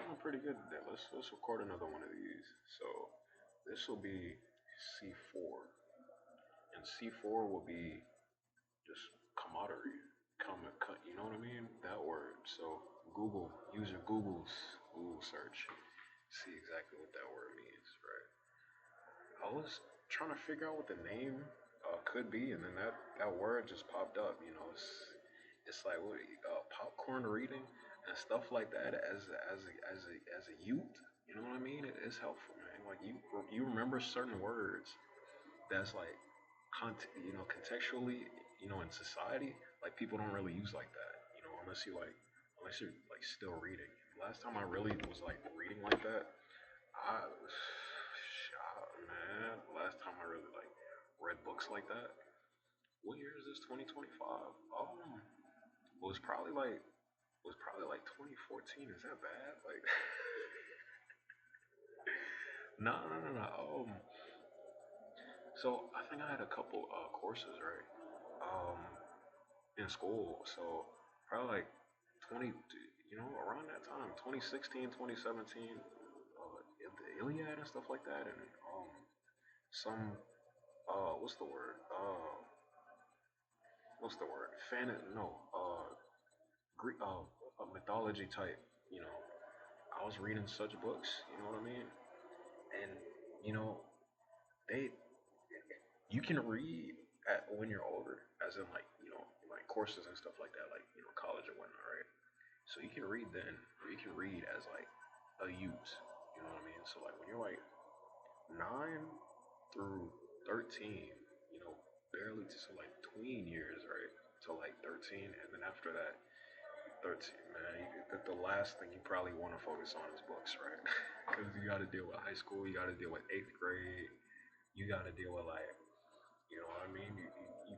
doing pretty good today. Let's record another one of these. So this will be C4, and C4 will be just camaraderie. You know what I mean? That word. So Google, use your Google search, see exactly what that word means, right? I was trying to figure out what the name could be, and then that word just popped up. You know, it's like what popcorn reading and stuff like that as a youth. You know what I mean? It's helpful, man. Like you remember certain words that's like contextually, in society, like people don't really use like that. Unless you're like still reading. Last time I really was like reading like that, I shot, man. Last time I really like read books like that. What year is this? 2025. Was probably like 2014. Is that bad? Like, no, no, no, no. So I think I had a couple courses, right? Um, in school. So probably like 20, around that time, 2016, 2017, the Iliad and stuff like that, and some, what's the word? What's the word? No, Greek, mythology type. You know, I was reading such books. You know what I mean? And you know, they you can read when you're older, as in like courses and stuff like that, like college and whatnot, right? So you can read then, or you can read as like a youth. You know what I mean? So like when you're like 9 through 13, barely to like tween years, right? To like 13, and then after that, 13, man, the last thing you probably want to focus on is books, right? Because you got to deal with high school, you got to deal with eighth grade, you got to deal with like, you know what I mean? You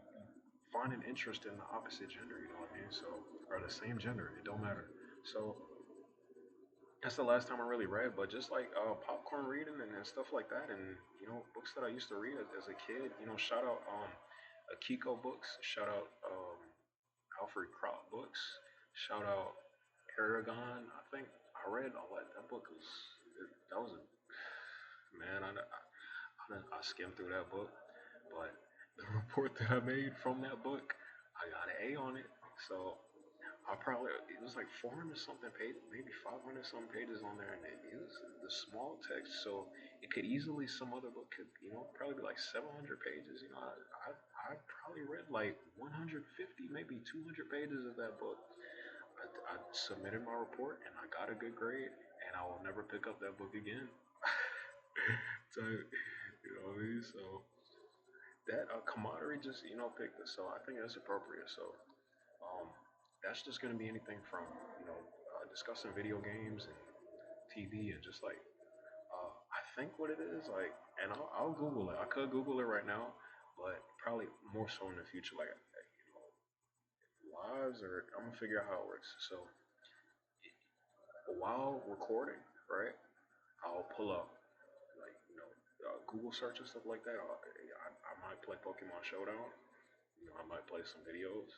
find an interest in the opposite gender, you know what I mean? So, or the same gender, it don't matter. So that's the last time I really read, but just like popcorn reading and stuff like that, and books that I used to read as a kid. Shout out Akiko books, shout out Alfred Crop books, shout out Eragon. I think I read all that book was that was a man. I skimmed through that book, but the report that I made from that book, I got an A on it. So I probably it was like 400 something pages, maybe 500 something pages on there, and it was the small text, so it could easily some other book could probably be like 700 pages. I probably read like 150, maybe 200 pages of that book. I submitted my report and I got a good grade, and I will never pick up that book again. So you know what I mean? So that camaraderie just picked it, so I think that's appropriate. So um, that's just gonna be anything from discussing video games and TV and just like I think what it is like, and I'll Google it. I could Google it right now, but probably more so in the future, like lives or I'm gonna figure out how it works. So while recording, right, I'll pull up like Google search and stuff like that. I might play Pokemon Showdown. I might play some videos.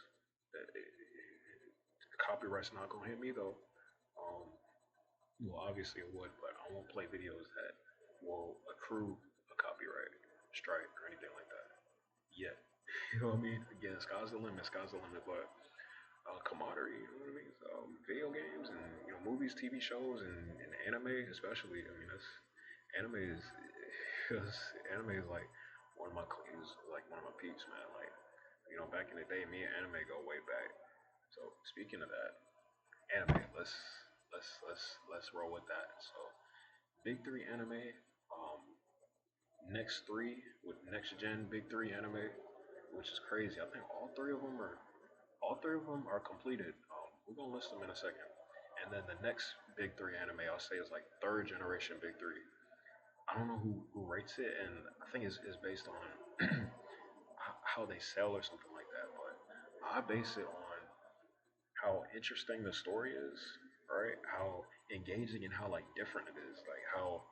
Copyright's not gonna hit me though. Um, well, obviously it would, but I won't play videos that will accrue a copyright strike or anything like that yet. You know what I mean? Again, sky's the limit, sky's the limit. But camaraderie, you know what I mean? So, video games and movies, TV shows, and anime especially. I mean, that's anime is because anime is like one of my peeps, man. Like back in the day, me and anime go way back. So speaking of that, anime. Let's roll with that. So big three anime. Um, next three with next gen big three anime, which is crazy. I think all three of them are completed. We're gonna list them in a second. And then the next big three anime I'll say is like third generation big three. I don't know who rates it, and I think it's based on how they sell or something like that. But I base it on how interesting the story is, right? How engaging and how like different it is. Like how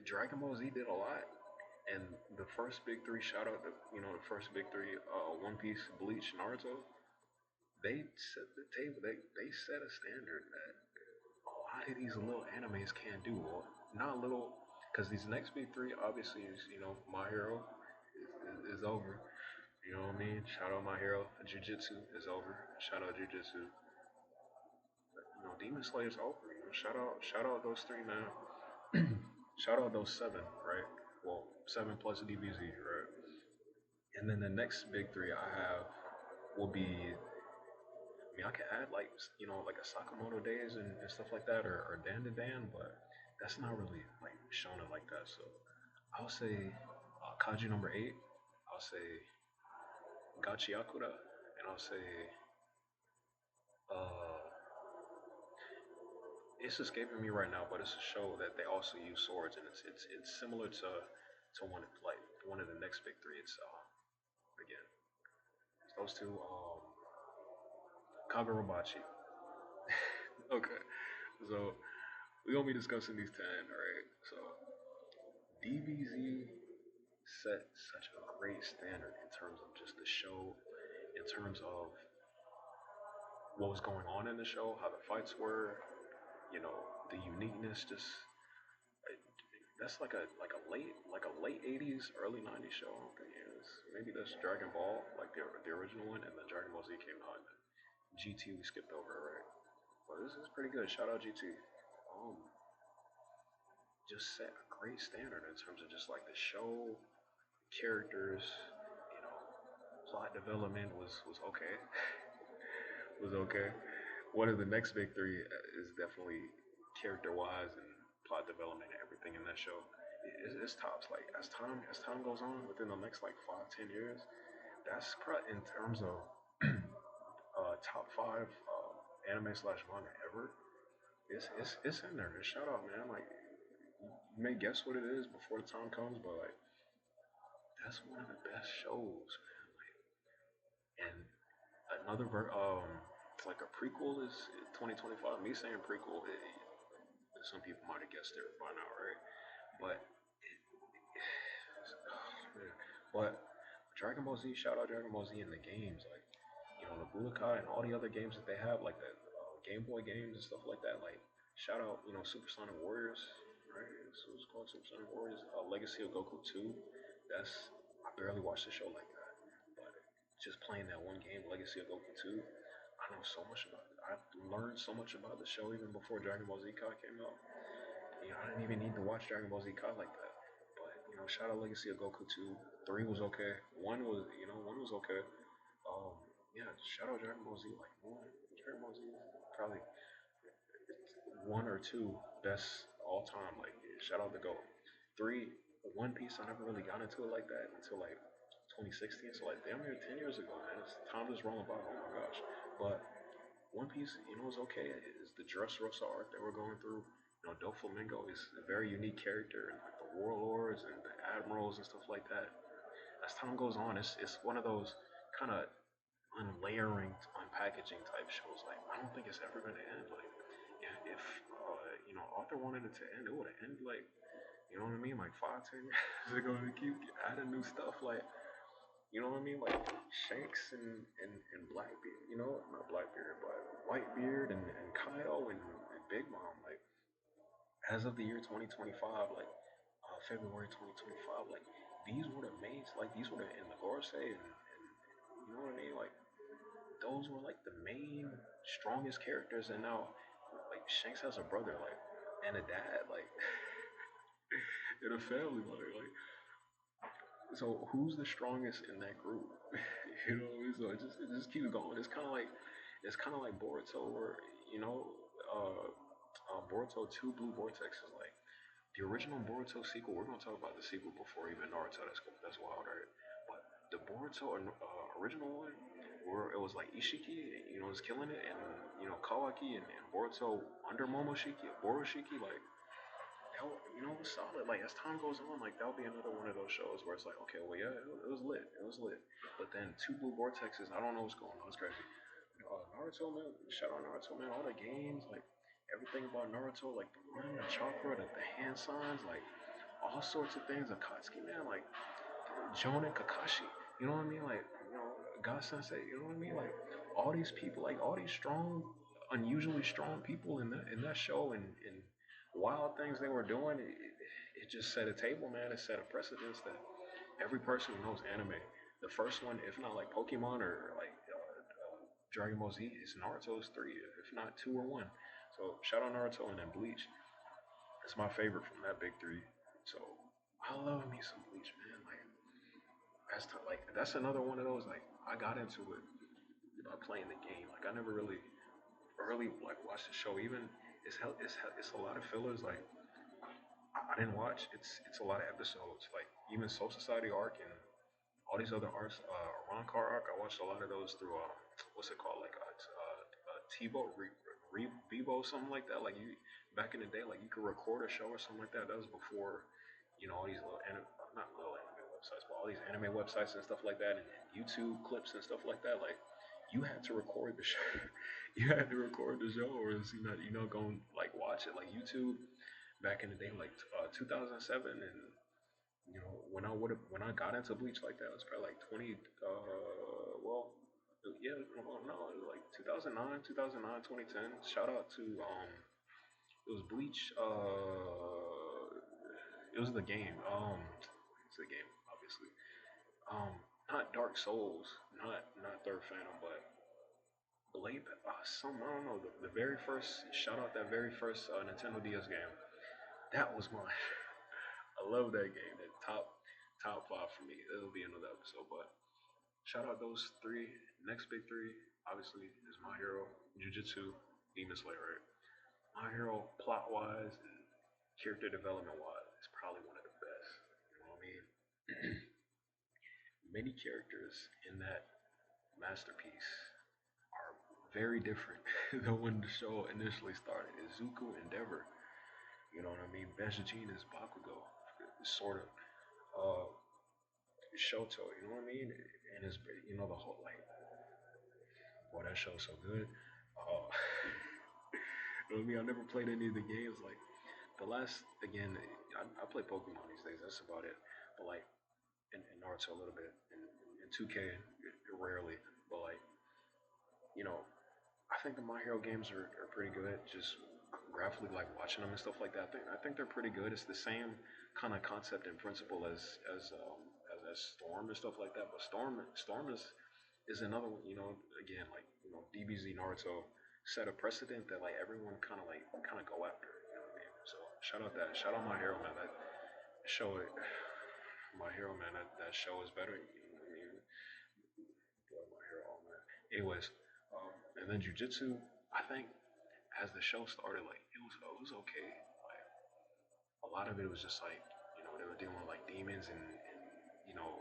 Dragon Ball Z did a lot, and the first big three shout out the first big three One Piece, Bleach, Naruto. they set the table. They set a standard that a lot of these little animes can't do. Well, not little, because these next big three obviously is My Hero is over. You know what I mean? Shout out My Hero. Jujutsu is over. Shout out Jujutsu. Demon Slayer's over. Shout out those three, man. Shout out those seven, right? Well, seven plus DBZ, right? And then the next big three I have will be. I mean, I could add like like a Sakamoto Days and stuff like that, or Dan to Dan, but that's not really like shown it like that. So I'll say Kaji number eight. I'll say Gachi Akura, and I'll say uh, it's escaping me right now, but it's a show that they also use swords, and it's similar to one of the next big three. It's again it's those two Kagurabachi. Okay, so we're gonna be discussing these 10. All right, so DBZ set such a great standard in terms of just the show, in terms of what was going on in the show, how the fights were, you know, the uniqueness. Just that's like a late '80s, early '90s show. I don't think it is. Maybe that's Dragon Ball, like the original one, and then Dragon Ball Z came out. And GT we skipped over, right? But this is pretty good. Shout out GT. Um, just set a great standard in terms of just like the show, characters, you know, plot development was okay. Was okay. One of the next big three is definitely character wise and plot development and everything in that show. It's tops. Like as time goes on, within the next like 5 10 years, that's in terms of top five anime slash manga ever. It's in there. Shout out, man. Like you may guess what it is before the time comes, but like that's one of the best shows, man. Like, and another like a prequel is 2025. Me saying prequel, some people might have guessed it by now, right? But man, but Dragon Ball Z, shout out Dragon Ball Z in the games, like the Budokai and all the other games that they have, like the Game Boy games and stuff like that. Like shout out, Super Sonic Warriors, right? So it's called Super Sonic Warriors. Legacy of Goku 2. That's I barely watched the show like that, but just playing that one game, Legacy of Goku 2, I know so much about it. I've learned so much about the show even before Dragon Ball Z Kai came out. I didn't even need to watch Dragon Ball Z Kai like that. But shout out Legacy of Goku 2. 3 was okay. One was okay. Um, yeah, shout out Dragon Ball Z. Like one, Dragon Ball Z is probably one or two best all time. Like shout out the GOAT. 3, One Piece. I never really got into it like that until like 2016. So like damn near 10 years ago, man. Time just rolling by. Oh my gosh. But One Piece, is okay. It's the Dressrosa arc that we're going through. Doflamingo is a very unique character, and like the warlords and the admirals and stuff like that. As time goes on, it's one of those kind of unlayering, unpackaging type shows. Like I don't think it's ever gonna end. Like if Arthur wanted it to end, it would have ended like what I mean, like 5 10 years ago. To keep adding new stuff, like what I mean, like Shanks and Blackbeard. Not Blackbeard, but Whitebeard and Kyle and Big Mom. Like as of the year 2025, like February 2025, like these were the main, like these were the in the Gorosei and you know what I mean, like those were like the main strongest characters, and now like Shanks has a brother, like and a dad, like and a family, like so who's the strongest in that group? So it just keeps going. It's kind of like Boruto, where you know, Boruto Two Blue Vortex is like the original Boruto sequel. We're gonna talk about the sequel before even Naruto. That's wild, right? But the Boruto original one, where it was like Ishiki, was killing it, and Kawaki and Boruto under Momoshiki, Boroshiki, like it was solid. Like as time goes on, like that'll be another one of those shows where it's like, okay, well, yeah, it was lit, it was lit. But then Two Blue Vortexes, I don't know what's going on. It's crazy. Naruto, man, shout out Naruto, man. All the games, like everything about Naruto, like the run, the chakra, the hand signs, like all sorts of things. Akatsuki, man, like Jonin Kakashi. You know what I mean? Like God Sensei, you know what I mean? Like all these people, like all these strong, unusually strong people in that show, and wild things they were doing. It just set a table, man. It set a precedence that every person who knows anime, the first one, if not like Pokemon or like Dragon Ball Z, is Naruto's three, if not two or one. So shout out Naruto and then Bleach. It's my favorite from that big three. So I love me some Bleach, man. Like that's another one of those. Like I got into it by playing the game. Like I never really like watched the show. Even it's a lot of fillers. Like I didn't watch. It's a lot of episodes. Like even Soul Society arc and all these other arcs. Ron arc. I watched a lot of those through what's it called? Like TiVo, Bebo, something like that. Like you back in the day, like you could record a show or something like that. That was before, all these not little anime websites, but all these anime websites and stuff like that, and YouTube clips and stuff like that. Like you had to record the show. You had to record the show, or else you're not going like watch it. Like YouTube back in the day, like 2007, and when I got into Bleach like that, it was probably like 20. Well, yeah, well, no, it was like 2009, 2009, 2010. Shout out to it was Bleach. It was the game. It's the game, obviously. Um, not Dark Souls, not Third Phantom, but Blade. Some I don't know. The very first shout out that very first Nintendo DS game. That was my. I love that game. That top five for me. It'll be another episode, but shout out those three. Next big three, obviously, is My Hero, Jujutsu, Demon Slayer. Right? My Hero, plot wise and character development wise, is probably one of the best. You know what I mean? Many characters in that masterpiece are very different than when the show initially started. Izuku Endeavor, you know what I mean? Benjijin is Bakugo, sort of. Uh, Shoto, you know what I mean? And it's the whole like, boy, that show's so good. Uh, you know what I mean? I never played any of the games. Like the last, again, I play Pokemon these days. That's about it. But like, and Naruto a little bit, and 2K rarely. But like, you know, I think the My Hero games are pretty good. Just graphically, like watching them and stuff like that. I think they're pretty good. It's the same kind of concept and principle as Storm and stuff like that. But Storm is another one. Again, like DBZ Naruto set a precedent that like everyone kind of go after. You know what I mean? So shout out My Hero, man. That show it. My Hero, man. That show is better. You know what I mean? My Hero, oh, man. Anyways, and then Jujitsu. I think as the show started, like it was okay. Like a lot of it was just like they were dealing with like demons and you know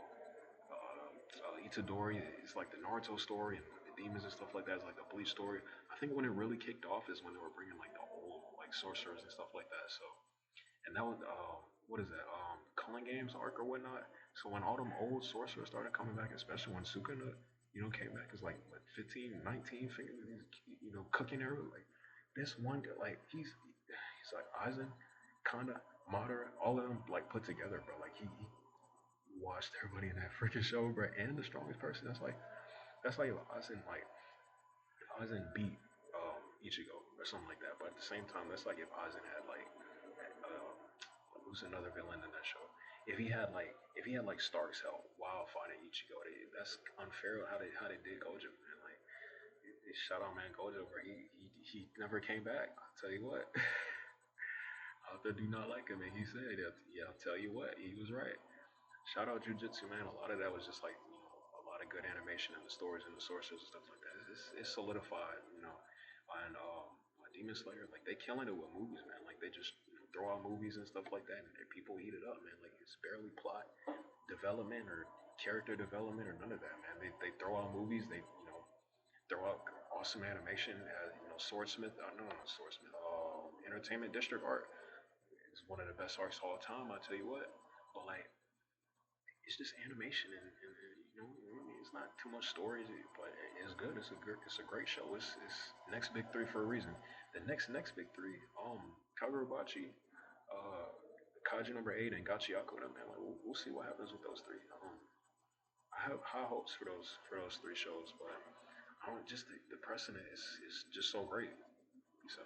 Itadori is like the Naruto story and the demons and stuff like that is like the Bleach story. I think when it really kicked off is when they were bringing like the old like sorcerers and stuff like that. So and that was what is that Culling Games arc or whatnot. So when all them old sorcerers started coming back, especially when Sukuna came back as like what 15, 19, cooking everything like this one guy, like he's like Aizen, Kanda, Madara, all of them like put together, bro. Like he washed everybody in that freaking show, bro. And the strongest person. That's like if Aizen beat Ichigo or something like that. But at the same time, that's like if Aizen had like uh, who's another villain in that show. If he had like Stark's help while fighting Ichigo, that's unfair how they did Gojo, man. Like shout out man Gojo, bro. He never came back. I'll tell you what. Author do not like him, and he said, "Yeah, I'll tell you what, he was right." Shout out Jujutsu, man. A lot of that was just like a lot of good animation and the stories and the sources and stuff like that. It's solidified, And Demon Slayer, like they killing it with movies, man. Like they just throw out movies and stuff like that, and people eat it up, man. Like it's barely plot development or character development or none of that, man. They throw out movies, they throw out awesome animation. Swordsmith, no, not Swordsmith. Entertainment District art is one of the best arcs of all time. I tell you what, but like it's just animation and it's not too much stories, but it's good. It's a great show. It's next big three for a reason. The next big three, Kagurabachi, Kaiju number 8, and Gachiaku. Man, like we'll see what happens with those three. I have high hopes for those three shows, but I don't just the precedent is just so great. So